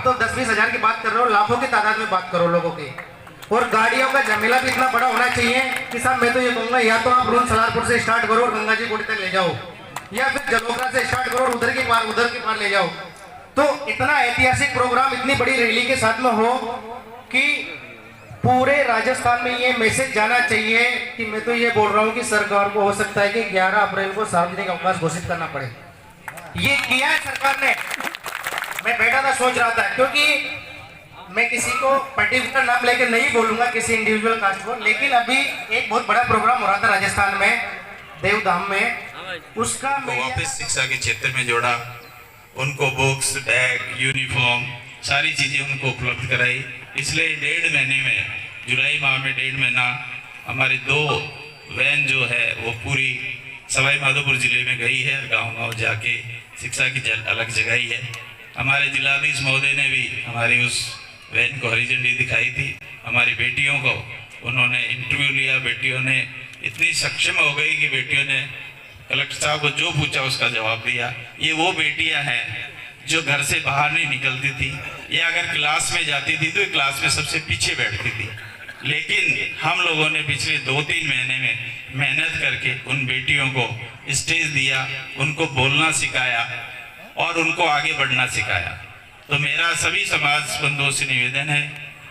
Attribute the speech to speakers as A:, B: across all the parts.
A: तो 10-20 हजार की बात कर रहे हो, लाखों की तादाद में बात करो लोगों की। और गाड़ियों का झमेला भी इतना बड़ा होना चाहिए कि साहब मैं तो ये कहूँगा, या तो आप रूल सलारपुर से स्टार्ट करो और गंगा जी कोटी तक ले जाओ, या फिर जलोकरा से स्टार्ट करो और उधर की पार ले जाओ। तो इतना ऐतिहासिक प्रोग्राम इतनी बड़ी रैली के साथ में हो कि पूरे राजस्थान में ये मैसेज जाना चाहिए कि मैं तो ये बोल रहा हूँ कि सरकार को हो सकता है कि 11 अप्रैल को सार्वजनिक अवकाश घोषित करना पड़े। ये किया है सरकार ने। मैं बैठा था सोच रहा था, क्योंकि मैं किसी को पर्टिकुलर नाम लेकर नहीं बोलूंगा किसी इंडिविजुअल कास्ट को, लेकिन अभी एक बहुत बड़ा प्रोग्राम हो रहा था राजस्थान में देवधाम में, उसका
B: वापस शिक्षा के क्षेत्र में जोड़ा, उनको बुक्स, बैग, यूनिफॉर्म सारी चीजें उनको उपलब्ध कराई। इसलिए 1.5 महीने में, जुलाई माह में 1.5 महीना हमारी 2 वैन जो है वो पूरी सवाई माधोपुर जिले में गई है, गांव-गांव जाके शिक्षा की अलग जगाई है। हमारे जिलाधीश महोदय ने भी हमारी उस वैन को हरी झंडी दिखाई थी। हमारी बेटियों को उन्होंने इंटरव्यू लिया, बेटियों ने इतनी सक्षम हो गई कि बेटियों ने कलेक्टर साहब को जो पूछा उसका जवाब दिया। ये वो बेटियां हैं जो घर से बाहर नहीं निकलती थी, या अगर क्लास में जाती थी तो क्लास में सबसे पीछे बैठती थी। लेकिन हम लोगों ने पिछले 2-3 महीने में मेहनत करके उन बेटियों को स्टेज दिया, उनको बोलना सिखाया और उनको आगे बढ़ना सिखाया। तो मेरा सभी समाज बंधुओं से निवेदन है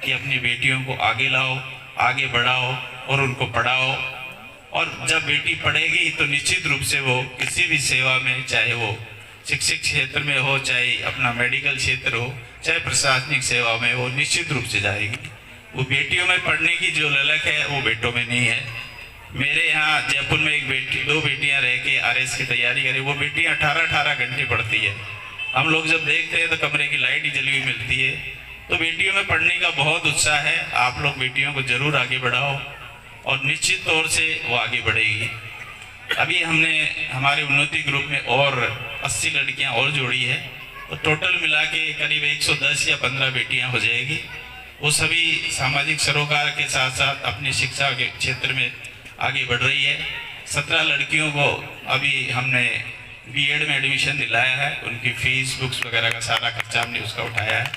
B: कि अपनी बेटियों को आगे लाओ, आगे बढ़ाओ और उनको पढ़ाओ। और जब बेटी पढ़ेगी तो निश्चित रूप से वो किसी भी सेवा में, चाहे वो शिक्षक क्षेत्र में हो, चाहे अपना मेडिकल क्षेत्र हो, चाहे प्रशासनिक सेवा में, वो निश्चित रूप से जाएगी। वो बेटियों में पढ़ने की जो ललक है वो बेटों में नहीं है। मेरे यहाँ जयपुर में 2 बेटियां रह के RS की तैयारी करें, वो बेटियां 18-18 घंटे पढ़ती है। हम लोग जब देखते हैं तो कमरे की लाइट ही जली हुई मिलती है। तो बेटियों में पढ़ने का बहुत उत्साह है। आप लोग बेटियों को जरूर आगे बढ़ाओ और निश्चित तौर से वो आगे बढ़ेगी। अभी हमने हमारे उन्नति ग्रुप में और 80 लड़कियां और जोड़ी है, तो टोटल मिला के करीब 110 या 15 बेटियां हो जाएगी। वो सभी सामाजिक सरोकार के साथ साथ अपनी शिक्षा के क्षेत्र में आगे बढ़ रही है। 17 लड़कियों को अभी हमने B.Ed में एडमिशन दिलाया है, उनकी फीस, बुक्स वगैरह का सारा खर्चा हमने उसका उठाया है।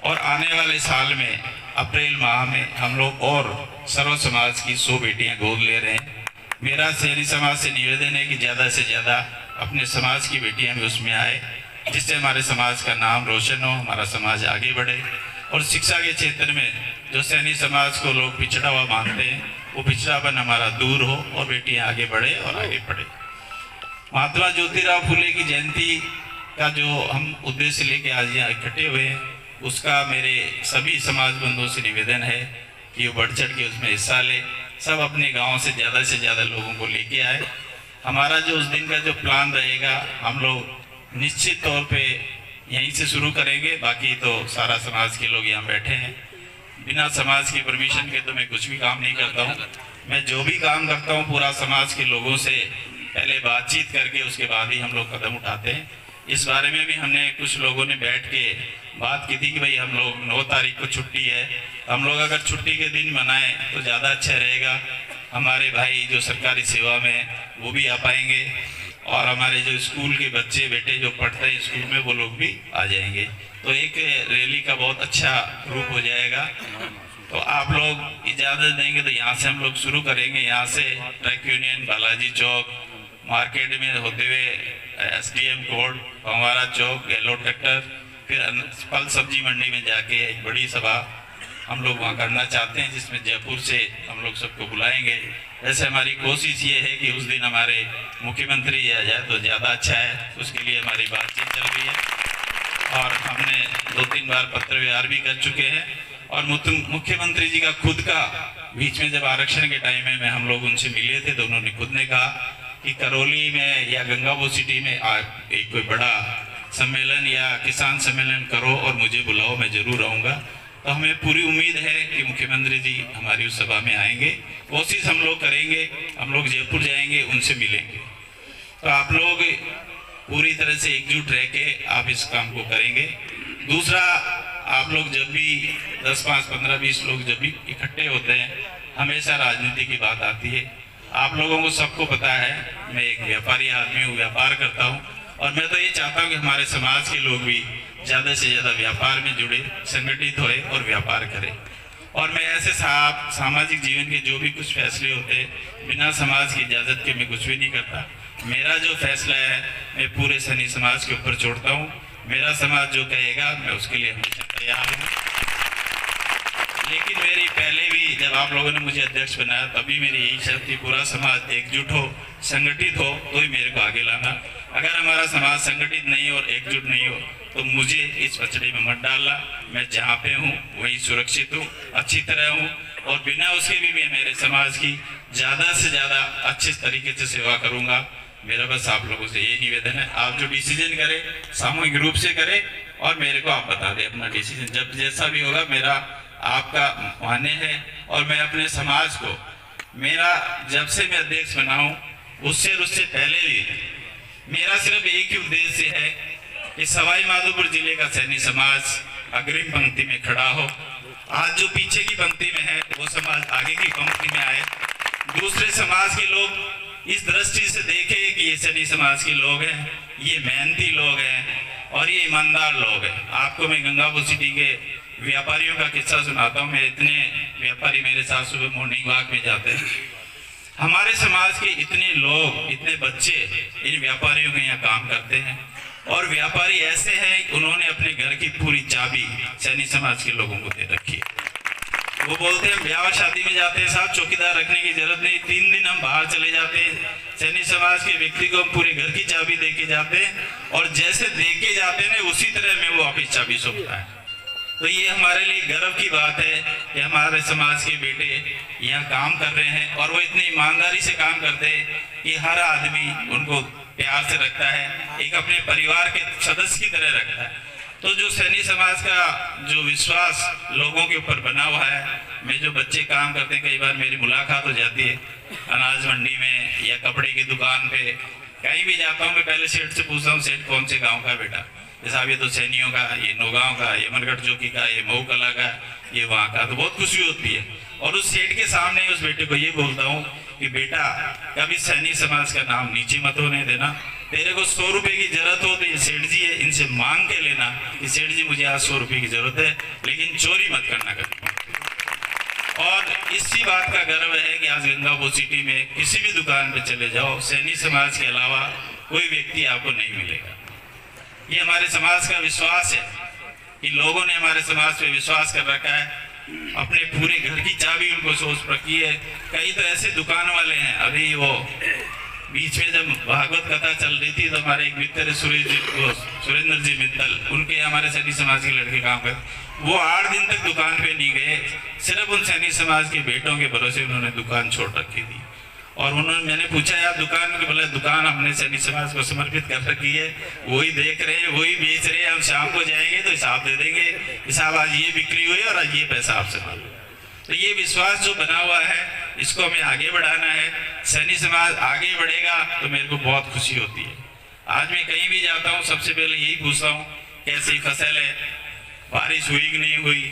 B: और आने वाले साल में अप्रैल माह में हम लोग और सर्व समाज की 100 बेटियां गोद ले रहे हैं। मेरा शहरी समाज से निवेदन है कि ज़्यादा से ज़्यादा अपने समाज की बेटियां भी उसमें आए, जिससे हमारे समाज का नाम रोशन हो, हमारा समाज आगे बढ़े। और शिक्षा के क्षेत्र में जो सैनी समाज को लोग पिछड़ा हुआ मानते हैं, वो पिछड़ापन हमारा दूर हो और बेटियां आगे बढ़े और आगे बढ़े। महात्मा ज्योतिराव फुले की जयंती का जो हम उद्देश्य लेके आज यहाँ इकट्ठे हुए हैं, उसका मेरे सभी समाज बंधुओं से निवेदन है कि वो बढ़ चढ़ के उसमें हिस्सा ले। सब अपने गांव से ज़्यादा लोगों को लेके आए। हमारा जो उस दिन का जो प्लान रहेगा, हम लोग निश्चित तौर पे यहीं से शुरू करेंगे। बाकी तो सारा समाज के लोग यहाँ बैठे हैं। बिना समाज की परमिशन के तो मैं कुछ भी काम नहीं करता हूँ। मैं जो भी काम करता हूँ पूरा समाज के लोगों से पहले बातचीत करके उसके बाद ही हम लोग कदम उठाते हैं। इस बारे में भी हमने कुछ लोगों ने बैठ के बात की थी कि भाई हम लोग 9 तारीख को छुट्टी है, हम लोग अगर छुट्टी के दिन मनाएं तो ज़्यादा अच्छा रहेगा। हमारे भाई जो सरकारी सेवा में वो भी आ पाएंगे और हमारे जो स्कूल के बच्चे बेटे जो पढ़ते हैं स्कूल में वो लोग भी आ जाएंगे। तो एक रैली का बहुत अच्छा रूप हो जाएगा। तो आप लोग इजाज़त देंगे तो यहाँ से हम लोग शुरू करेंगे। यहाँ से ट्रक यूनियन, बालाजी चौक, मार्केट में होते हुए SDM कोर्ट, फंवारा चौक, येलो ट्रैक्टर, फिर फल सब्जी मंडी में जाके एक बड़ी सभा हम लोग वहाँ करना चाहते हैं, जिसमें जयपुर से हम लोग सबको बुलाएंगे। वैसे हमारी कोशिश ये है कि उस दिन हमारे मुख्यमंत्री आ जाए तो ज़्यादा अच्छा है। उसके लिए हमारी बातचीत चल रही है और हमने 2-3 बार पत्र व्यवहार भी कर चुके हैं। और मुख्यमंत्री जी का खुद का बीच में जब आरक्षण के टाइम में हम लोग उनसे मिले थे तो उन्होंने खुद ने कहा कि करौली में या गंगापुर सिटी में एक कोई बड़ा सम्मेलन या किसान सम्मेलन करो और मुझे बुलाओ, मैं जरूर आऊँगा। तो हमें पूरी उम्मीद है कि मुख्यमंत्री जी हमारी उस सभा में आएंगे। कोशिश हम लोग करेंगे, हम लोग जयपुर जाएंगे, उनसे मिलेंगे। तो आप लोग पूरी तरह से एकजुट रह के आप इस काम को करेंगे। दूसरा, आप लोग जब भी 10, 5, 15, 20 लोग जब भी इकट्ठे होते हैं, हमेशा राजनीति की बात आती है। आप लोगों को सबको पता है मैं एक व्यापारी आदमी हूँ, व्यापार करता हूँ और मैं तो ये चाहता हूँ कि हमारे समाज के लोग भी ज़्यादा से ज़्यादा व्यापार में जुड़े, संगठित होए और व्यापार करें। और मैं ऐसे सामाजिक जीवन के जो भी कुछ फैसले होते हैं बिना समाज की इजाज़त के मैं कुछ भी नहीं करता। मेरा जो फैसला है मैं पूरे सैनी समाज के ऊपर छोड़ता हूँ। मेरा समाज जो कहेगा मैं उसके लिए हमेशा तैयार हूँ। लेकिन मेरी पहले भी जब आप लोगों ने मुझे अध्यक्ष बनाया तभी मेरी यही शर्त थी, पूरा समाज एकजुट हो, संगठित हो तो ही मेरे को आगे लाना। अगर हमारा समाज संगठित नहीं और एकजुट नहीं हो तो मुझे इस पचड़े में मत डालना। मैं जहाँ पे हूँ वही सुरक्षित हूँ, अच्छी तरह हूँ, और बिना उसके भी मैं मेरे समाज की ज़्यादा से ज़्यादा अच्छे तरीके से सेवा करूँगा। मेरा बस आप लोगों से ये निवेदन है, आप जो डिसीजन करें सामूहिक रूप से करें और मेरे को आप बता दें अपना डिसीजन। जब जैसा भी होगा मेरा आपका मान्य है। और मैं अपने समाज को, मेरा जब से मैं अध्यक्ष बना हूँ उससे पहले भी मेरा सिर्फ एक ही उद्देश्य है कि सवाई माधोपुर जिले का सैनी समाज अग्रिम पंक्ति में खड़ा हो। आज जो पीछे की पंक्ति में है वो समाज आगे की पंक्ति में आए। दूसरे समाज के लोग इस दृष्टि से देखें कि ये सैनी समाज के लोग हैं, ये मेहनती लोग हैं और ये ईमानदार लोग हैं। आपको मैं गंगापुर सिटी के व्यापारियों का किस्सा सुनाता हूँ। मैं इतने व्यापारी मेरे साथ सुबह मॉर्निंग वॉक में जाते हैं। हमारे समाज के इतने लोग, इतने बच्चे इन व्यापारियों के यहाँ काम करते हैं और व्यापारी ऐसे हैं उन्होंने अपने घर की पूरी चाबी सैनी समाज के लोगों को दे रखी है। वो बोलते हैं ब्याह शादी में जाते हैं साहब, चौकीदार रखने की जरूरत नहीं, 3 दिन हम बाहर चले जाते हैं, सैनी समाज के व्यक्ति को हम पूरे घर की चाबी दे के जाते हैं और जैसे दे के जाते हैं उसी तरह में वो वापिस चाबी सौंपता है। तो ये हमारे लिए गर्व की बात है कि हमारे समाज के बेटे यहाँ काम कर रहे हैं और वो इतनी ईमानदारी से काम करते हैं कि हर आदमी उनको प्यार से रखता है, एक अपने परिवार के सदस्य की तरह रखता है। तो जो सैनी समाज का जो विश्वास लोगों के ऊपर बना हुआ है, मैं जो बच्चे काम करते हैं, कई बार मेरी मुलाकात हो जाती है अनाज मंडी में या कपड़े की दुकान पे, कहीं भी जाता हूँ मैं पहले सेठ से पूछता हूँ, सेठ कौन से गाँव का बेटा? साहब ये तो सैनियों का, ये नौगांव का, ये मनगढ़ चौकी का, ये मऊ कला का, ये वहाँ का। तो बहुत खुशी होती है और उस सेठ के सामने उस बेटे को ये बोलता हूँ कि बेटा कभी सैनी समाज का नाम नीचे मत होने देना। तेरे को 100 रुपए की जरूरत हो तो ये सेठ जी है, इनसे मांग के लेना कि सेठ जी मुझे आज 100 रुपए की जरूरत है, लेकिन चोरी मत करना कभी। और इसी बात का गर्व है कि आज गंगापुर सिटी में किसी भी दुकान पे चले जाओ, सैनी समाज के अलावा कोई व्यक्ति आपको नहीं मिलेगा। ये हमारे समाज का विश्वास है कि लोगों ने हमारे समाज पे विश्वास कर रखा है, अपने पूरे घर की चाबी उनको सोच रखी है। कई तो ऐसे दुकान वाले हैं, अभी वो बीच में जब भागवत कथा चल रही थी तो हमारे एक मित्र सुरेंद्र जी मित्तल, उनके हमारे सैनी समाज के लड़के काम कर, वो 8 दिन तक दुकान पे नहीं गए, सिर्फ उन सैनी समाज के बेटों के भरोसे उन्होंने दुकान छोड़ रखी थी। और उन्होंने, मैंने पूछा यार दुकान के, बोले दुकान हमने सैनी समाज को समर्पित कर रखी है, वही देख रहे हैं, वही बेच रहे हैं, हम शाम को जाएंगे तो हिसाब दे देंगे, हिसाब आज ये बिक्री हुई और आज ये पैसा आपसे मांगो। तो ये विश्वास जो बना हुआ है इसको हमें आगे बढ़ाना है। सैनी समाज आगे बढ़ेगा तो मेरे को बहुत खुशी होती है। आज मैं कहीं भी जाता हूँ सबसे पहले यही पूछता हूँ कैसी फसल है, बारिश हुई कि नहीं हुई,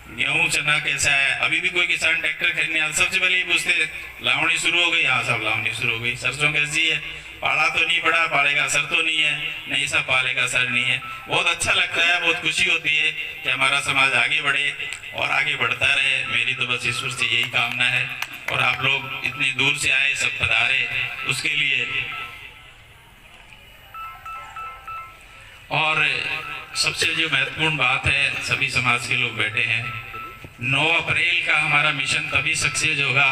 B: गेहूं चना कैसा है। अभी भी कोई किसान ट्रैक्टर खरीदने आता सबसे पहले ये पूछते लावणी शुरू हो गई? हाँ साहब लावणी शुरू हो गई। सरसों कैसी है? पाला तो नहीं पड़ा, पाले का असर तो नहीं है? नहीं साहब पाले का असर नहीं है। बहुत अच्छा लगता है, बहुत खुशी होती है कि हमारा समाज आगे बढ़े और आगे बढ़ता रहे। मेरी तो बस ईश्वर से यही कामना है और आप लोग इतनी दूर से आए, सब पधारे, उसके लिए। और सबसे जो महत्वपूर्ण बात है, सभी समाज के लोग बैठे हैं, 9 अप्रैल का हमारा मिशन तभी सक्सेस होगा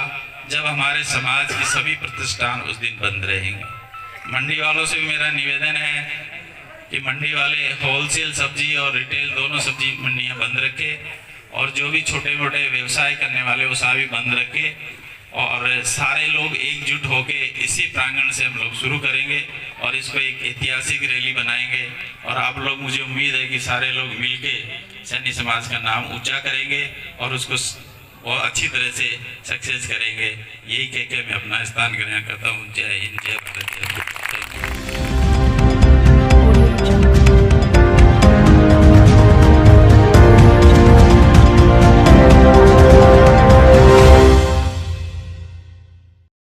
B: जब हमारे समाज के सभी प्रतिष्ठान उस दिन बंद रहेंगे। मंडी वालों से भी मेरा निवेदन है कि मंडी वाले होलसेल सब्जी और रिटेल दोनों सब्जी मंडियां बंद रखें और जो भी छोटे मोटे व्यवसाय करने वाले वो सारे बंद रखें और सारे लोग एकजुट होके इसी प्रांगण से हम लोग शुरू करेंगे और इसको एक ऐतिहासिक रैली बनाएंगे। और आप लोग, मुझे उम्मीद है कि सारे लोग मिलके सैनी समाज का नाम ऊंचा करेंगे और उसको बहुत अच्छी तरह से सक्सेस करेंगे। यही कह के मैं अपना स्थान ग्रहण करता हूँ। जय हिंद, जय भारत।